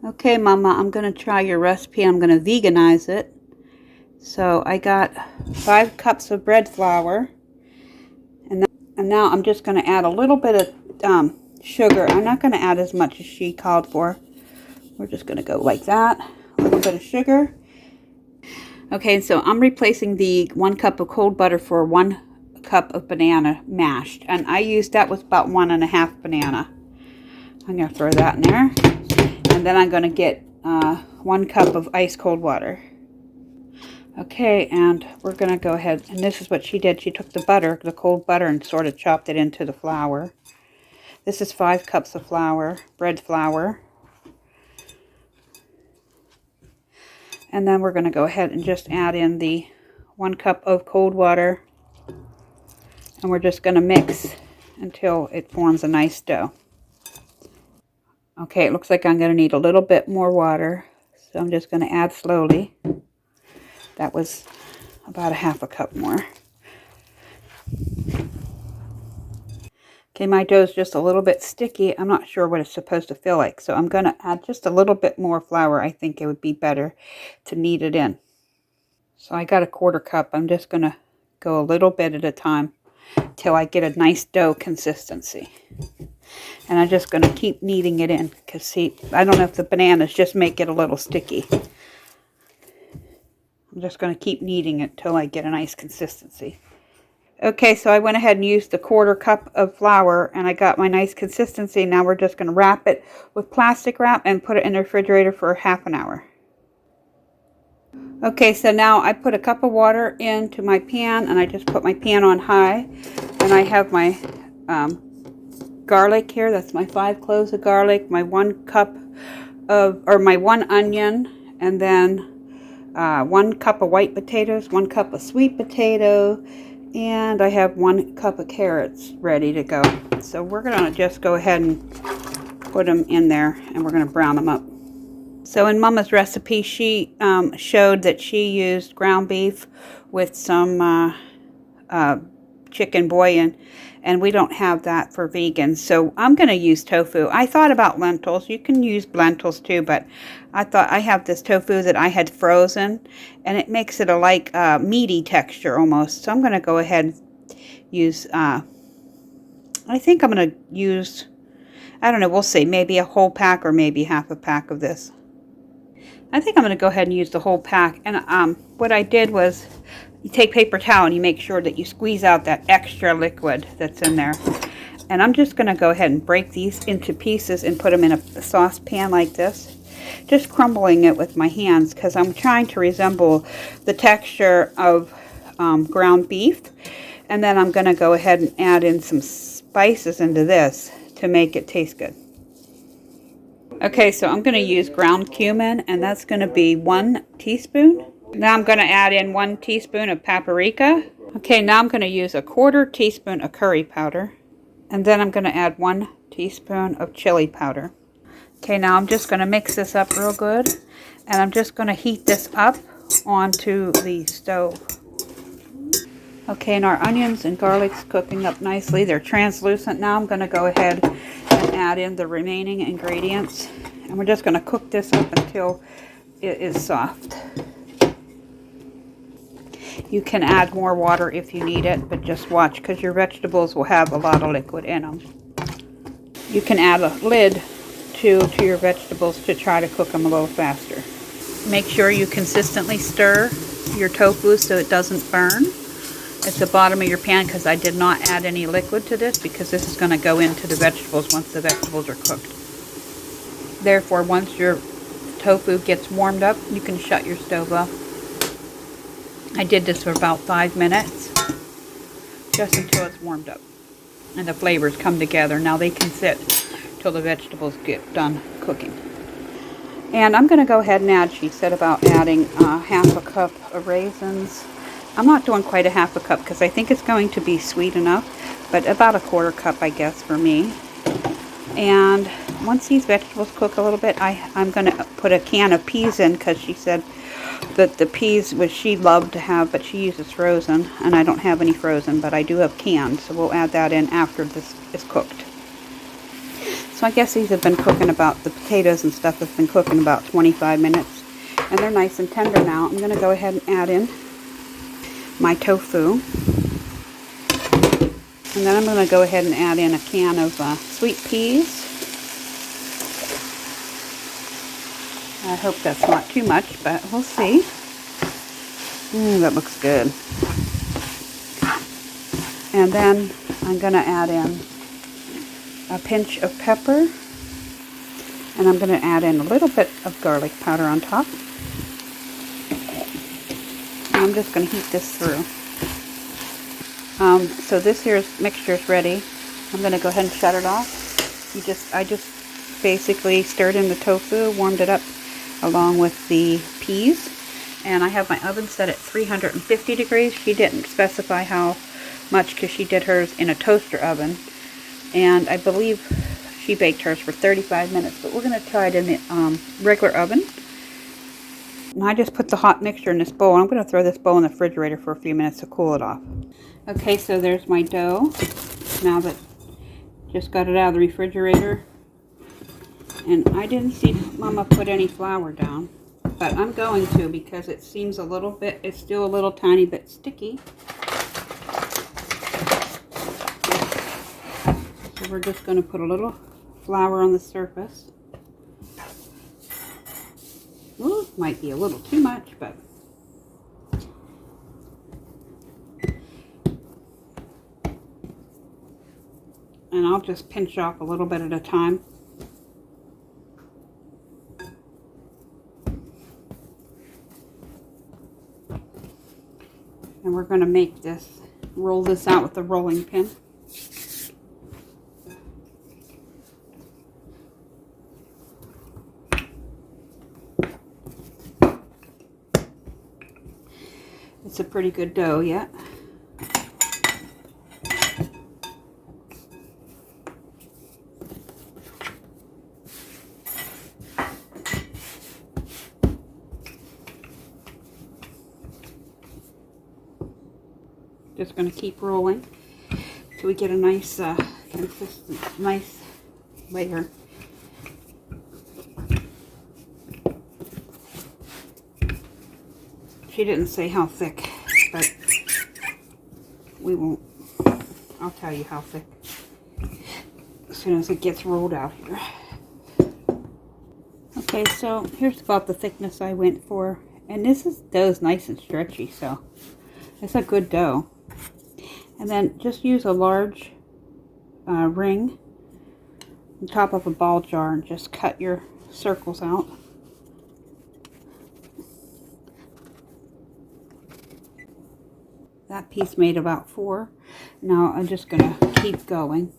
Okay, Mama, I'm going to try your recipe. I'm going to veganize it. So I got 5 cups of bread flour. And now I'm just going to add a little bit of sugar. I'm not going to add as much as she called for. We're just going to go like that. A little bit of sugar. Okay, so I'm replacing the 1 cup of cold butter for 1 cup of banana mashed. And I used, that was about 1.5 banana. I'm going to throw that in there. And then I'm going to get 1 cup of ice cold water. Okay, and we're going to go ahead, and this is what she did. She took the butter, the cold butter, and sort of chopped it into the flour. This is 5 cups of flour, bread flour. And then we're going to go ahead and just add in the 1 cup of cold water. And we're just going to mix until it forms a nice dough. Okay, it looks like I'm going to need a little bit more water. So I'm just going to add slowly. That was about 1/2 cup more. Okay, my dough is just a little bit sticky. I'm not sure what it's supposed to feel like. So I'm going to add just a little bit more flour. I think it would be better to knead it in. So I got 1/4 cup. I'm just going to go a little bit at a time till I get a nice dough consistency. And I'm just going to keep kneading it in. Because see, I don't know if the bananas just make it a little sticky. I'm just going to keep kneading it till I get a nice consistency. Okay, so I went ahead and used the 1/4 cup of flour and I got my nice consistency. Now we're just going to wrap it with plastic wrap and put it in the refrigerator for 1/2 hour. Okay, so now I put a cup of water into my pan and I just put my pan on high. And I have my garlic here. That's my 5 cloves of garlic, my 1 cup of, or my 1 onion, and then 1 cup of white potatoes, 1 cup of sweet potato, and I have 1 cup of carrots ready to go. So we're going to just go ahead and put them in there and we're going to brown them up. So in Mama's recipe, she showed that she used ground beef with some chicken bouillon, and we don't have that for vegans. So I'm going to use tofu. I thought about lentils. You can use lentils too, but I thought I have this tofu that I had frozen, and it makes it a like meaty texture almost. So I'm going to go ahead and use, I think I'm going to use, I don't know, we'll see, maybe a whole pack or maybe 1/2 pack of this. I think I'm going to go ahead and use the whole pack. And what I did was, you take paper towel and you make sure that you squeeze out that extra liquid that's in there. And I'm just going to go ahead and break these into pieces and put them in a saucepan like this. Just crumbling it with my hands because I'm trying to resemble the texture of ground beef. And then I'm going to go ahead and add in some spices into this to make it taste good. Okay, so I'm going to use ground cumin, and that's going to be 1 teaspoon. Now I'm going to add in 1 teaspoon of paprika. Okay, now I'm going to use 1/4 teaspoon of curry powder. And then I'm going to add 1 teaspoon of chili powder. Okay, now I'm just going to mix this up real good. And I'm just going to heat this up onto the stove. Okay, and our onions and garlic's cooking up nicely. They're translucent. Now I'm going to go ahead and add in the remaining ingredients. And we're just going to cook this up until it is soft. You can add more water if you need it, but just watch because your vegetables will have a lot of liquid in them. You can add a lid to your vegetables to try to cook them a little faster. Make sure you consistently stir your tofu so it doesn't burn at the bottom of your pan, because I did not add any liquid to this because this is going to go into the vegetables once the vegetables are cooked. Therefore, once your tofu gets warmed up, you can shut your stove off. I did this for about 5 minutes, just until it's warmed up and the flavors come together. Now they can sit till the vegetables get done cooking. And I'm going to go ahead and add, she said about adding 1/2 cup of raisins. I'm not doing quite 1/2 cup because I think it's going to be sweet enough, but about 1/4 cup, I guess, for me. And once these vegetables cook a little bit, I'm going to put a can of peas in because she said that the peas which she loved to have, but she uses frozen, and I don't have any frozen, but I do have canned, so we'll add that in after this is cooked. So I guess these have been cooking about, the potatoes and stuff have been cooking about 25 minutes. And they're nice and tender now. I'm going to go ahead and add in my tofu. And then I'm going to go ahead and add in a can of sweet peas. I hope that's not too much, but we'll see. That looks good. And then I'm going to add in a pinch of pepper. And I'm going to add in a little bit of garlic powder on top. And I'm just going to heat this through. So this here's mixture is ready. I'm going to go ahead and shut it off. I just basically stirred in the tofu, warmed it up along with the peas. And I have my oven set at 350 degrees. She didn't specify how much because she did hers in a toaster oven. And I believe she baked hers for 35 minutes. But we're going to try it in the regular oven. And I just put the hot mixture in this bowl. I'm going to throw this bowl in the refrigerator for a few minutes to cool it off. Okay, so there's my dough. Now that just got it out of the refrigerator. And I didn't see Mama put any flour down. But I'm going to because it seems a little bit, it's still a little tiny bit sticky. So we're just going to put a little flour on the surface. Ooh, might be a little too much, but and I'll just pinch off a little bit at a time. And we're going to make this, roll this out with a rolling pin. It's a pretty good dough yet. Just going to keep rolling till we get a nice consistent, nice layer. She didn't say how thick, but we won't. I'll tell you how thick as soon as it gets rolled out here. Okay, so here's about the thickness I went for, and this dough's nice and stretchy, so it's a good dough. And then just use a large ring on top of a ball jar and just cut your circles out. That piece made about 4. Now I'm just going to keep going.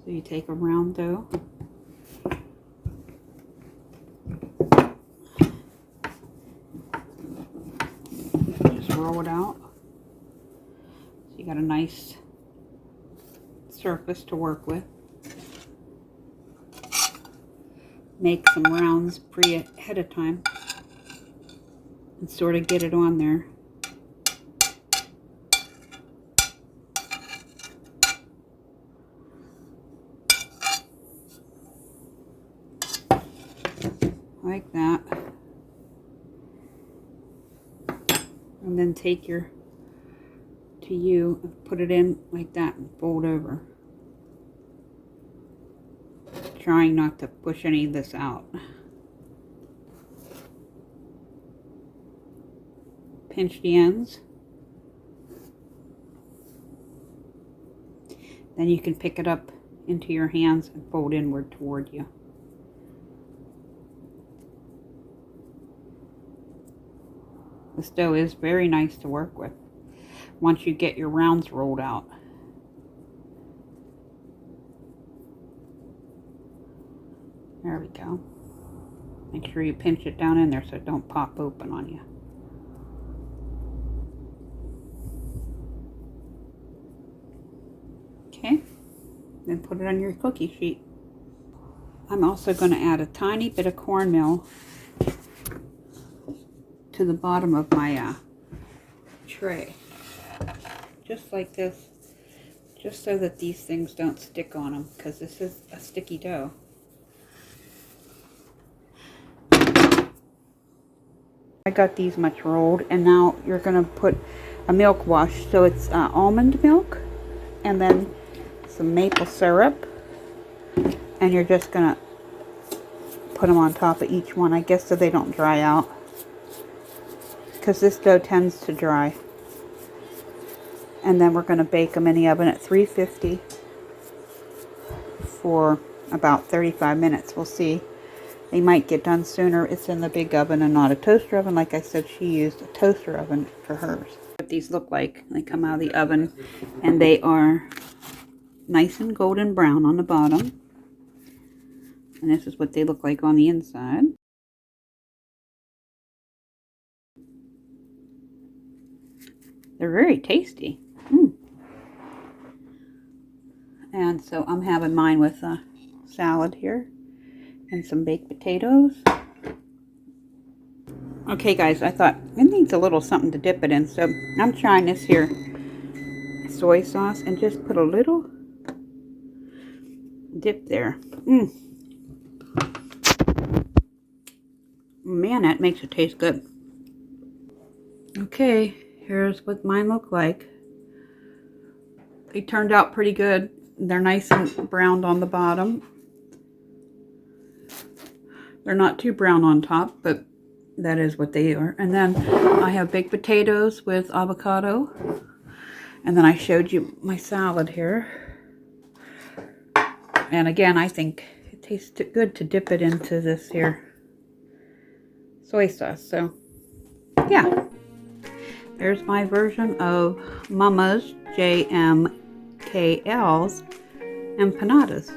So you take a round dough, just roll it out. So you got a nice surface to work with. Make some rounds ahead of time and sort of get it on there. Like that. And then take your and put it in like that and fold over. Trying not to push any of this out. Pinch the ends. Then you can pick it up into your hands and fold inward toward you. This dough is very nice to work with once you get your rounds rolled out. There we go. Make sure you pinch it down in there so it don't pop open on you. Okay, then put it on your cookie sheet. I'm also going to add a tiny bit of cornmeal to the bottom of my tray. Just like this. Just so that these things don't stick on them, because this is a sticky dough. I got these much rolled, and now you're going to put a milk wash. So it's almond milk, and then some maple syrup, and you're just going to put them on top of each one, I guess, so they don't dry out, because this dough tends to dry. And then we're going to bake them in the oven at 350 for about 35 minutes. We'll see. They might get done sooner. It's in the big oven and not a toaster oven. Like I said, she used a toaster oven for hers. What these look like, they come out of the oven and they are nice and golden brown on the bottom. And this is what they look like on the inside. They're very tasty. And so I'm having mine with a salad here and some baked potatoes. Okay guys, I thought it needs a little something to dip it in, so I'm trying this here soy sauce and just put a little dip there. Man, that makes it taste good. Okay, here's what mine look like. They turned out pretty good. They're nice and browned on the bottom. They're not too brown on top, but that is what they are. And then I have baked potatoes with avocado. And then I showed you my salad here. And again, I think it tastes good to dip it into this here soy sauce. So, yeah. There's my version of Mama's JMKL's empanadas.